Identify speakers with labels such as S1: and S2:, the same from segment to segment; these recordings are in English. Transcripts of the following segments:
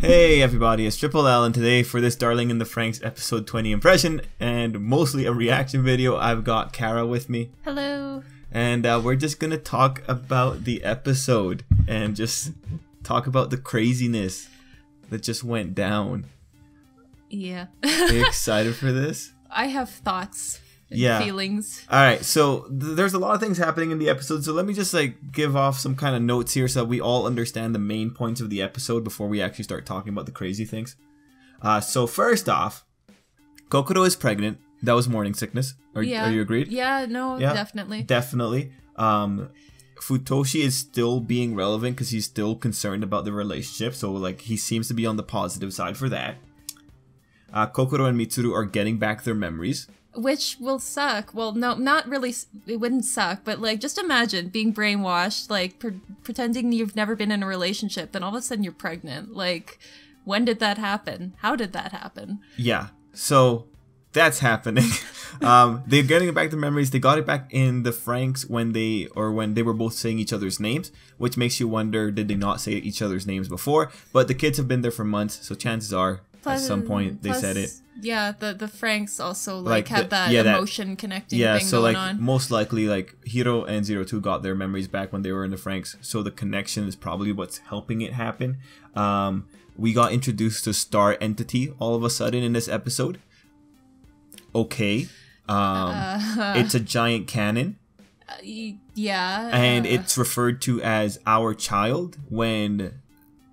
S1: Hey everybody, it's Tripl-L, and today for this Darling in the Franxx episode 20 impression and mostly a reaction video, I've got Kara with me.
S2: Hello.
S1: And we're just gonna talk about the episode and just talk about the craziness that just went down.
S2: Yeah.
S1: Are you excited for this?
S2: I have thoughts and feelings.
S1: Alright, so there's a lot of things happening in the episode, so let me just give off some kind of notes here so that we all understand the main points of the episode before we actually start talking about the crazy things. So first off, Kokoro is pregnant. That was morning sickness. Are you agreed?
S2: Yeah, no,
S1: yeah,
S2: definitely.
S1: Definitely. Futoshi is still being relevant because he's still concerned about the relationship, so he seems to be on the positive side for that. Kokoro and Mitsuru are getting back their memories.
S2: Which will suck. Well, no, not really. It wouldn't suck, but just imagine being brainwashed, pretending you've never been in a relationship, then all of a sudden you're pregnant. When did that happen? How did that happen?
S1: Yeah, so that's happening. They're getting back their memories. They got it back in the Franxx when they were both saying each other's names, which makes you wonder, did they not say each other's names before? But the kids have been there for months, so chances are at some point they said it.
S2: Yeah, the Franxx also had that emotion connecting thing going on.
S1: Most likely Hiro and 02 got their memories back when they were in the Franxx, so the connection is probably what's helping it happen. We got introduced to Star Entity all of a sudden in this episode. Okay. It's a giant cannon.
S2: Yeah.
S1: And it's referred to as our child when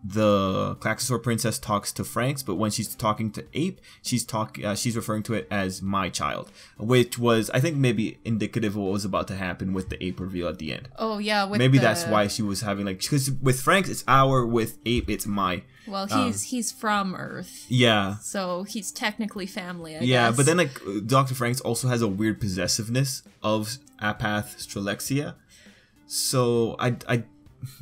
S1: the Klaxosaur princess talks to Franxx, but when she's talking to Ape, she's referring to it as my child, which was, I think, maybe indicative of what was about to happen with the Ape reveal at the end.
S2: Oh yeah,
S1: maybe that's why she was having because with Franxx it's our, with Ape it's my.
S2: Well, he's from Earth.
S1: Yeah.
S2: So he's technically family, I
S1: guess. But then Dr. Franxx also has a weird possessiveness of Apath Strelexia. So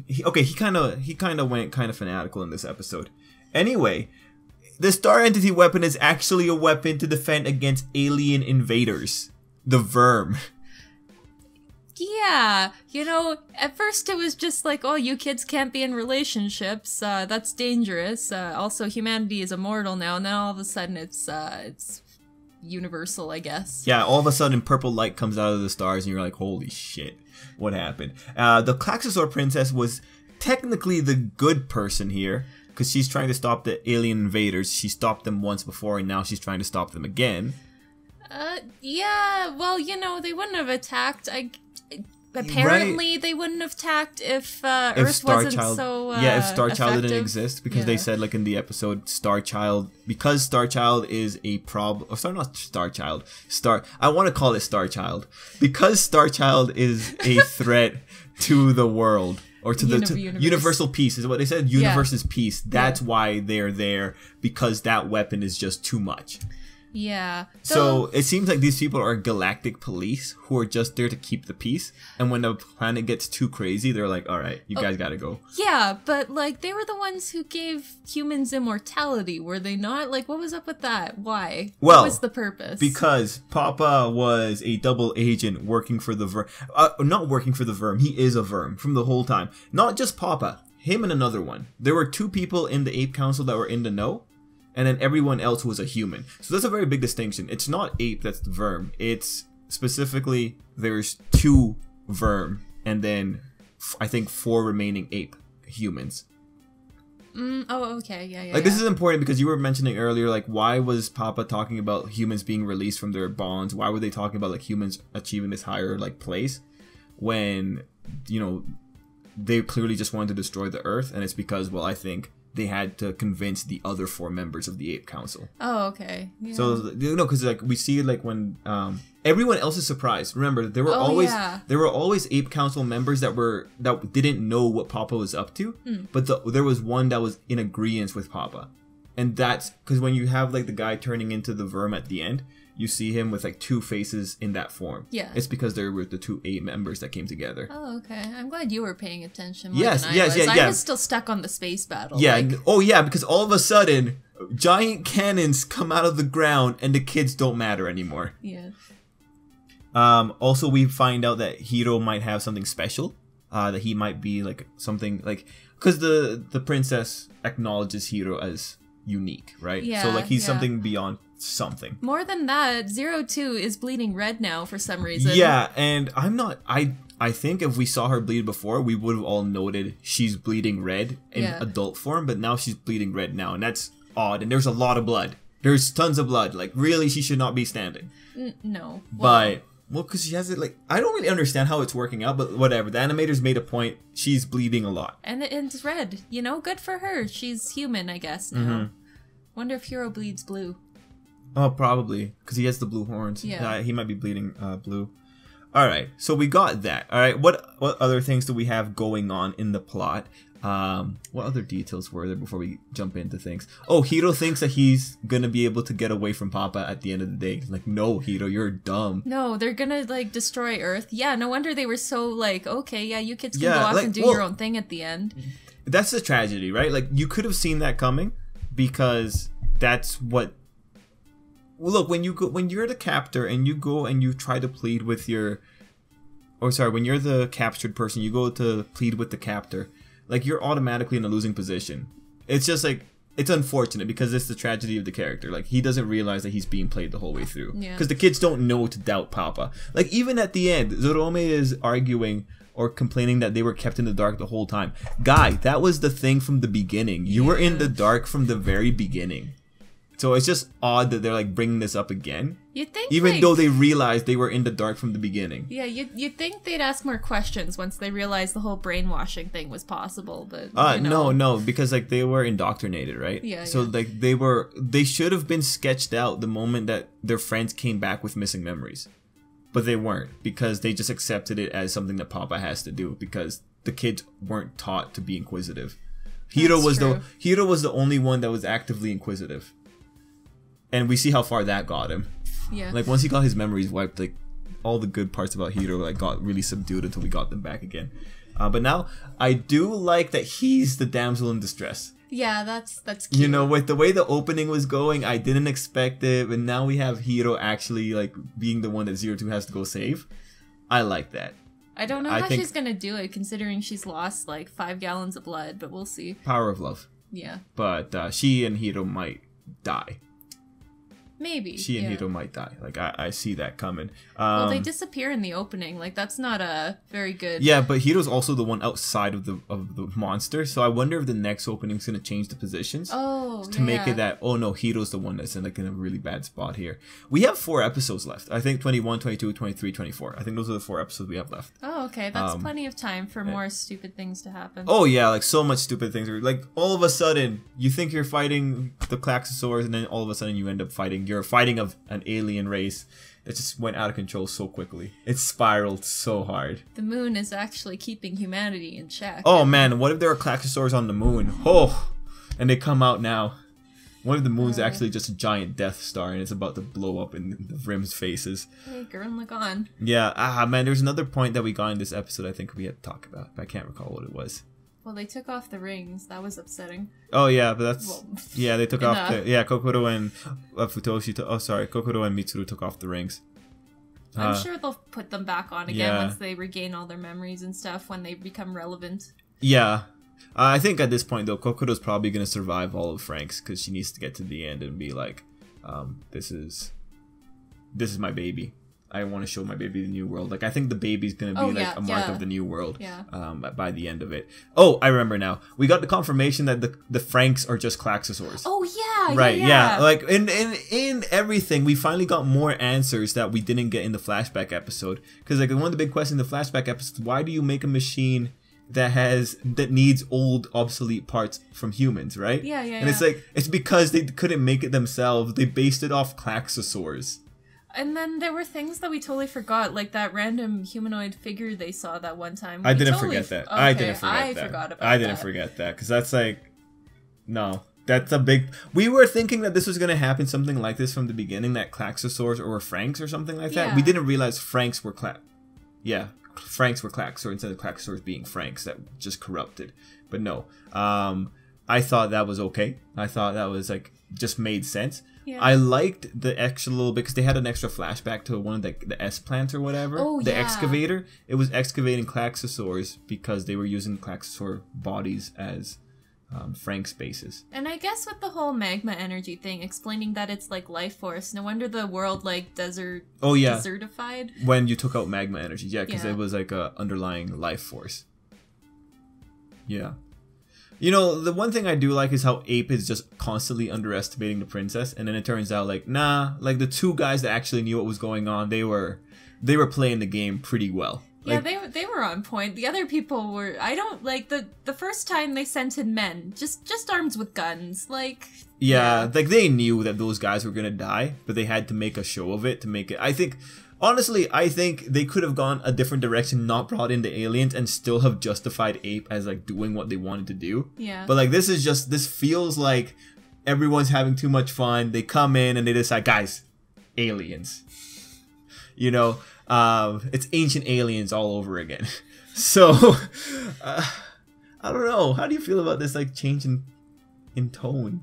S1: he kind of went kind of fanatical in this episode. Anyway, the Star Entity weapon is actually a weapon to defend against alien invaders, the Virm.
S2: Yeah, at first it was just oh, you kids can't be in relationships, that's dangerous. Also, humanity is immortal now, and then all of a sudden it's universal, I guess.
S1: Yeah, all of a sudden purple light comes out of the stars, and you're like, holy shit, what happened? The Klaxosaur princess was technically the good person here, because she's trying to stop the alien invaders. She stopped them once before, and now she's trying to stop them again.
S2: Yeah, well, they wouldn't have attacked. Apparently, they wouldn't have attacked if Earth wasn't so
S1: if Star Child
S2: effective.
S1: didn't exist, because they said in the episode, Star Child, because Star Child is a problem. Oh, sorry, not Star Child. I want to call it Star Child because Star Child is a threat to the world. Or to the universal peace is what they said. Universe is peace. That's why they're there, because that weapon is just too much.
S2: Yeah.
S1: So it seems like these people are galactic police who are just there to keep the peace. And when the planet gets too crazy, they're like, all right, you guys gotta go.
S2: Yeah, but they were the ones who gave humans immortality, were they not? What was up with that? Why?
S1: Well,
S2: what was the purpose?
S1: Because Papa was a double agent working for the Virm. Not working for the Virm. He is a Virm from the whole time. Not just Papa. Him and another one. There were two people in the Ape Council that were in the know. And then everyone else was a human. So that's a very big distinction. It's not Ape that's the Virm. It's specifically there's two Virm and then I think 4 remaining Ape humans.
S2: Oh, okay. Yeah.
S1: This is important because you were mentioning earlier, why was Papa talking about humans being released from their bonds? Why were they talking about humans achieving this higher place when, they clearly just wanted to destroy the Earth? And it's because, well, I think they had to convince the other 4 members of the Ape Council.
S2: Oh, okay. Yeah.
S1: So because we see it when everyone else is surprised. Remember, there were always Ape Council members that didn't know what Papa was up to, but there was one that was in agreement with Papa, and that's because when you have the guy turning into the Virm at the end, you see him with 2 faces in that form. Yeah. It's because there were the 2 Ape members that came together.
S2: Oh, okay. I'm glad you were paying attention more
S1: yes,
S2: than
S1: yes,
S2: I was.
S1: Yeah.
S2: I was still stuck on the space battle.
S1: Yeah. Oh, yeah, because all of a sudden, giant cannons come out of the ground and the kids don't matter anymore.
S2: Yeah.
S1: Also, we find out that Hiro might have something special. That he might be something because the princess acknowledges Hiro as unique, right?
S2: Yeah,
S1: so like he's
S2: yeah.
S1: something beyond something.
S2: More than that, 02 is bleeding red now for some reason.
S1: Yeah, and I think if we saw her bleed before, we would have all noted she's bleeding red in adult form, but now she's bleeding red now, and that's odd. And there's a lot of blood. There's tons of blood. Like, really, she should not be standing.
S2: No.
S1: But, well, because she has it, like, I don't really understand how it's working out, but whatever. The animators made a point. She's bleeding a lot.
S2: And it's red. You know, good for her. She's human, I guess, now.
S1: Mm-hmm.
S2: Wonder if Hiro bleeds blue.
S1: Oh, probably. Because he has the blue horns.
S2: Yeah.
S1: He might be bleeding blue. Alright, so we got that. Alright, what other things do we have going on in the plot? What other details were there before we jump into things? Oh, Hiro thinks that he's gonna be able to get away from Papa at the end of the day. Like, no, Hiro, you're dumb.
S2: No, they're gonna, like, destroy Earth. Yeah, no wonder they were so, like, okay, yeah, you kids can go off and do your own thing at the end.
S1: That's the tragedy, right? Like, you could have seen that coming because that's what... Well, look, when you're the captor and you go and you try to plead with your... Oh, sorry, when you're the captured person, you go to plead with the captor. Like, you're automatically in a losing position. It's just, like, it's unfortunate because it's the tragedy of the character. Like, he doesn't realize that he's being played the whole way through. Because the kids don't know to doubt Papa. Like, even at the end, Zorome is arguing or complaining that they were kept in the dark the whole time. Guy, that was the thing from the beginning. You were in the dark from the very beginning. So it's just odd that they're like bringing this up again.
S2: You'd think,
S1: even
S2: like,
S1: though they realized they were in the dark from the beginning.
S2: Yeah, you'd think they'd ask more questions once they realized the whole brainwashing thing was possible, but
S1: no, because like they were indoctrinated, right?
S2: Yeah.
S1: So like they should have been sketched out the moment that their friends came back with missing memories, but they weren't because they just accepted it as something that Papa has to do because the kids weren't taught to be inquisitive. Hiro was the only one that was actively inquisitive. And we see how far that got him.
S2: Yeah.
S1: Like, once he got his memories wiped, like, all the good parts about Hiro, like, got really subdued until we got them back again. But now, I do like that he's the damsel in distress.
S2: Yeah, that's cute.
S1: You know, with the way the opening was going, I didn't expect it, but now we have Hiro actually, like, being the one that 02 has to go save. I like that.
S2: I don't know how she's gonna do it, considering she's lost, like, 5 gallons of blood, but we'll see.
S1: Power of love.
S2: Yeah.
S1: But she and Hiro might die.
S2: Maybe.
S1: She and Hiro might die. Like, I see that coming.
S2: Well, they disappear in the opening. Like, that's not a very good...
S1: Yeah, but Hiro's also the one outside of the monster. So I wonder if the next opening's going to change the positions.
S2: Oh,
S1: to make it that, oh no, Hiro's the one that's in, like, in a really bad spot here. We have 4 episodes left. I think 21, 22, 23, 24. I think those are the 4 episodes we have left.
S2: Oh, okay. That's plenty of time for more stupid things to happen.
S1: Oh, yeah, like, so much stupid things. Like, all of a sudden, you think you're fighting the Klaxosaurs, and then all of a sudden you end up fighting... You're fighting of an alien race that just went out of control so quickly. It spiraled so hard.
S2: The moon is actually keeping humanity in check.
S1: Oh man, what if there are Klaxosaurs on the moon? Oh, and they come out now. What if the moon's actually just a giant Death Star and it's about to blow up in the Virm's faces?
S2: Hey, Gurren Lagann.
S1: Yeah, man, there's another point that we got in this episode I think we had to talk about, but I can't recall what it was.
S2: Well, they took off the rings. That was upsetting.
S1: Oh, yeah, but that's... yeah, they took off the... Yeah, Kokoro and Futoshi... Kokoro and Mitsuru took off the rings.
S2: I'm sure they'll put them back on again once they regain all their memories and stuff when they become relevant.
S1: Yeah. I think at this point, though, Kokoro's probably going to survive all of Franxx because she needs to get to the end and be like, this is my baby. I want to show my baby the new world. Like, I think the baby's going to be a mark of the new world by the end of it. Oh, I remember now. We got the confirmation that the Franxx are just Klaxosaurs.
S2: Oh, yeah.
S1: Right, yeah. Like, in everything, we finally got more answers that we didn't get in the flashback episode. Because, like, one of the big questions in the flashback episode, why do you make a machine that needs old, obsolete parts from humans, right?
S2: Yeah.
S1: And it's like, it's because they couldn't make it themselves. They based it off Klaxosaurs.
S2: And then there were things that we totally forgot, like that random humanoid figure they saw that one time.
S1: I didn't forget that.
S2: Okay,
S1: I didn't forget that.
S2: Forgot about that.
S1: I didn't forget that because that's like, no, that's a big. We were thinking that this was gonna happen, something like this from the beginning, that Klaxosaurs or Franxx or something like that. We didn't realize Franxx were Franxx were Klaxosaurs instead of Klaxosaurs being Franxx that just corrupted. But no, I thought that was okay. I thought that was like just made sense.
S2: Yeah.
S1: I liked the extra little bit because they had an extra flashback to one of the S plants or whatever.
S2: Oh,
S1: the
S2: yeah.
S1: excavator. It was excavating Klaxosaurs because they were using Klaxosaur bodies as Franxx bases.
S2: And I guess with the whole magma energy thing, explaining that it's like life force, no wonder the world like desertified.
S1: When you took out magma energy, yeah, because
S2: Yeah.
S1: it was like a underlying life force. Yeah. You know, the one thing I do like is how Ape is just constantly underestimating the princess, and then it turns out like, nah, like the two guys that actually knew what was going on, they were playing the game pretty well.
S2: Yeah,
S1: Like,
S2: they were on point. The other people were. I don't like the first time they sent in men, just arms with guns, like.
S1: yeah, like they knew that those guys were gonna die, but they had to make a show of it to make it. Honestly, I think they could have gone a different direction, not brought in the aliens, and still have justified Ape as like doing what they wanted to do.
S2: Yeah.
S1: But like this feels like everyone's having too much fun. They come in and they decide, guys, aliens. You know, it's ancient aliens all over again. So, I don't know. How do you feel about this like change in tone?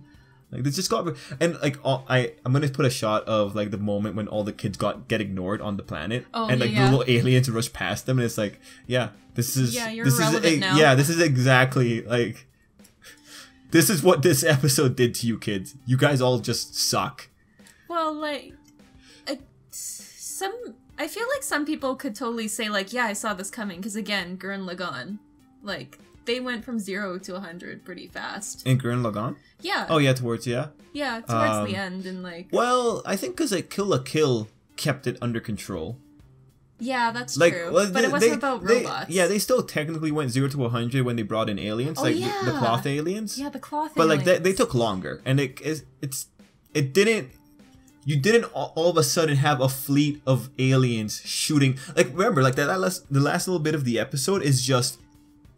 S1: Like this just got, and like I'm gonna put a shot of like the moment when all the kids get ignored on the planet, and like the little aliens rush past them, and it's like, yeah, this is
S2: you're
S1: this
S2: irrelevant
S1: is
S2: now.
S1: yeah, this is exactly like this is what this episode did to you kids. You guys all just suck.
S2: Well, like, I feel like some people could totally say like, yeah, I saw this coming, because again, Gurren Lagann, like. They went from 0 to 100 pretty fast.
S1: In Gurren Lagann?
S2: Yeah.
S1: Oh yeah, towards
S2: Yeah, towards the end and like.
S1: Well, I think because like Kill la Kill kept it under control.
S2: Yeah, that's
S1: like,
S2: true.
S1: Well,
S2: but it wasn't about robots.
S1: They still technically went 0 to 100 when they brought in aliens, like the cloth aliens.
S2: Yeah, the cloth
S1: but
S2: aliens.
S1: Like they took longer, and it didn't. You didn't all of a sudden have a fleet of aliens shooting. Like remember, like the last little bit of the episode is just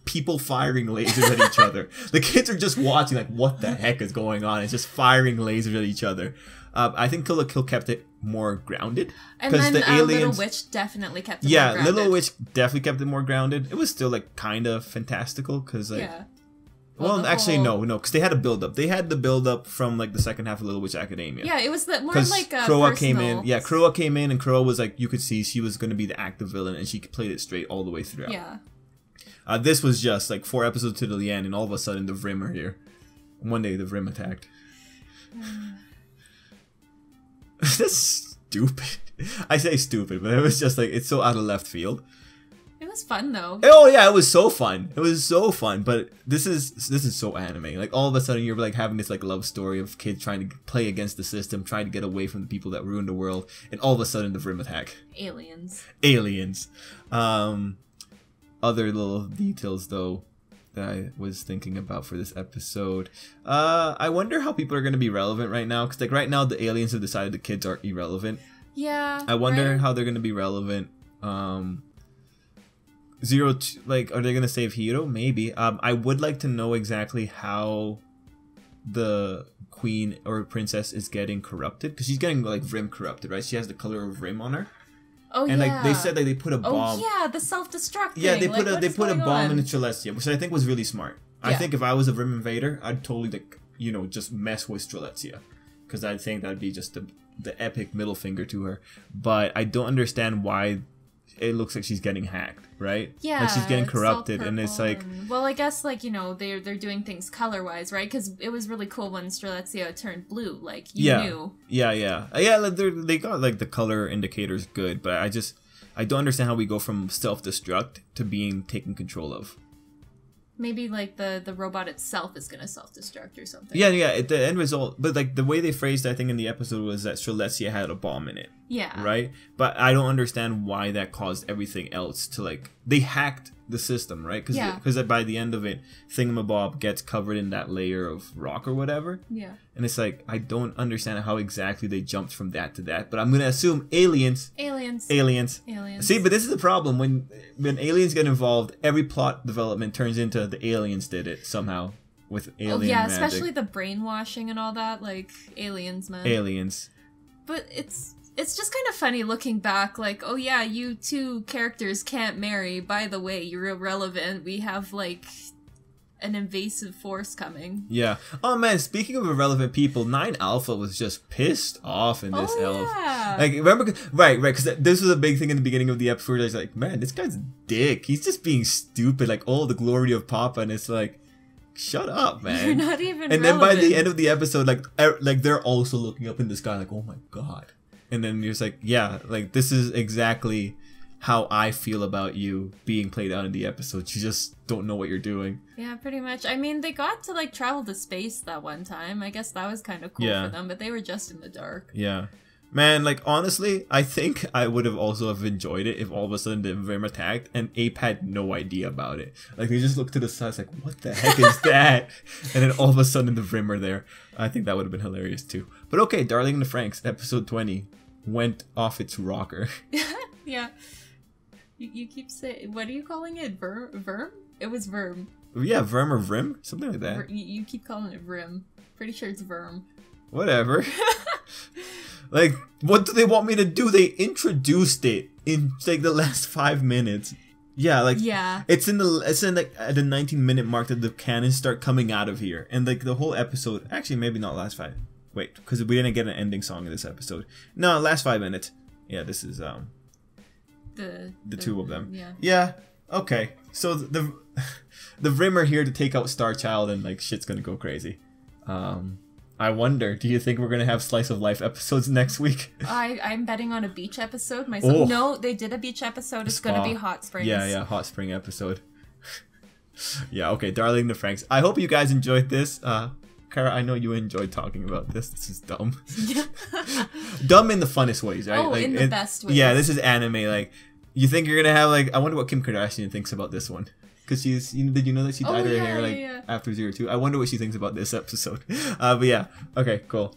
S1: people firing lasers at each other. The kids are just watching like, what the heck is going on? It's just firing lasers at each other. I think Kill la Kill kept it more grounded.
S2: And then
S1: the aliens,
S2: Little Witch definitely kept it more grounded.
S1: Yeah, Little Witch definitely kept it more grounded. It was still like kind of fantastical because like...
S2: Yeah.
S1: Well, actually, no, because they had a build-up. They had the build-up from like the second half of Little Witch Academia.
S2: Yeah, it was more like a
S1: Croa
S2: personal...
S1: came in. Yeah, Croa came in, and Croa was like, you could see she was going to be the active villain, and she played it straight all the way throughout.
S2: Yeah.
S1: This was just like 4 episodes to the end, and all of a sudden the Virm are here. One day the Virm attacked. That's stupid. I say stupid, but it was just like, it's so out of left field.
S2: It was fun though.
S1: Oh yeah, it was so fun. It was so fun. But this is so anime. Like all of a sudden you're like having this like love story of kids trying to play against the system, trying to get away from the people that ruined the world, and all of a sudden the Virm attack. Aliens. Other little details though that I was thinking about for this episode. I wonder how people are going to be relevant right now, because like right now the aliens have decided the kids are irrelevant.
S2: Yeah.
S1: I wonder how they're going to be relevant. Like, are they going to save Hiro? Maybe. I would like to know exactly how the queen or princess is getting corrupted, because she's getting like Virm corrupted, right? She has the color of Virm on her.
S2: Oh,
S1: and
S2: yeah.
S1: like they said, like they put a bomb.
S2: Oh yeah, the self-destruct thing.
S1: Yeah, they
S2: like,
S1: put a bomb in Strelitzia, which I think was really smart.
S2: Yeah.
S1: I think if I was a Virm invader, I'd totally like, you know, just mess with Strelitzia, because I think that'd be just the epic middle finger to her. But I don't understand why it looks like she's getting hacked, right?
S2: Yeah,
S1: like she's getting
S2: it's
S1: corrupted, and it's like,
S2: well, I guess like, you know, they're doing things color wise, right? Because it was really cool when Strelitzia turned blue. Like you knew. Yeah.
S1: Like, they got like the color indicators good, but I don't understand how we go from self-destruct to being taken control of.
S2: Maybe like the robot itself is gonna self-destruct or something.
S1: Yeah. The end result, but like the way they phrased, I think in the episode was that Strelitzia had a bomb in it.
S2: Yeah.
S1: Right. But I don't understand why that caused everything else to like, they hacked the system, right? Because by the end of it, Thingamabob gets covered in that layer of rock or whatever.
S2: Yeah.
S1: And it's like, I don't understand how exactly they jumped from that to that, but I'm gonna assume aliens. See, but this is the problem. When aliens get involved, every plot development turns into the aliens did it somehow with alien magic.
S2: Especially the brainwashing and all that, like aliens, man.
S1: Aliens.
S2: But it's just kind of funny looking back, like, oh yeah, you two characters can't marry. By the way, you're irrelevant. We have like an invasive force coming.
S1: Yeah. Oh man, speaking of irrelevant people, 9 Alpha was just pissed off in this elf.
S2: Yeah.
S1: Like, remember, right, because this was a big thing in the beginning of the episode. I was like, man, this guy's a dick. He's just being stupid. Like, oh, the glory of Papa, and it's like, shut up, man.
S2: You're not even
S1: And then by the end of the episode, like they're also looking up in the sky, like, oh my god. And then you're just like, yeah, like this is exactly how I feel about you being played out in the episode. You just don't know what you're doing.
S2: Yeah, pretty much. I mean, they got to like travel to space that one time. I guess that was kind of cool for them, but they were just in the dark.
S1: Yeah. Man, like honestly, I think I would have also have enjoyed it if all of a sudden the Virm attacked and Ape had no idea about it. Like they just looked to the side, like, what the heck is that? And then all of a sudden the Virm are there. I think that would have been hilarious too. But okay, Darling in the Franxx, episode 20 went off its rocker.
S2: Yeah. You keep saying, what are you calling it? Virm? It was Virm.
S1: Yeah, Virm or Vrim? Something like that.
S2: You keep calling it Virm. Pretty sure it's Virm.
S1: Whatever. Like, what do they want me to do? They introduced it in like the last 5 minutes. Yeah, like it's in like at the 19-minute mark that the cannons start coming out of here, and like the whole episode. Actually, maybe not last 5. Wait, because we didn't get an ending song in this episode. No, last 5 minutes. Yeah, this is the two of them.
S2: Yeah.
S1: Yeah. Okay. So the Virm are here to take out Star Child, and like shit's gonna go crazy. I wonder, do you think we're gonna have Slice of Life episodes next week?
S2: I'm betting on a beach episode myself. Oh. No, they did a beach episode. It's gonna be Hot Springs.
S1: Yeah, Hot Spring episode. Yeah, okay, Darling in the Franxx. I hope you guys enjoyed this. Kara, I know you enjoyed talking about this. This is dumb. Dumb in the funnest ways, right?
S2: Oh, like, in the best ways.
S1: Yeah, this is anime. Like, you think you're gonna have like, I wonder what Kim Kardashian thinks about this one. Because she's, did you know that she dyed her hair after 02? I wonder what she thinks about this episode. But yeah, okay, cool.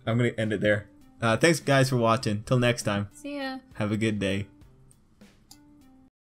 S1: I'm gonna end it there. Thanks guys for watching. Till next time.
S2: See ya.
S1: Have a good day.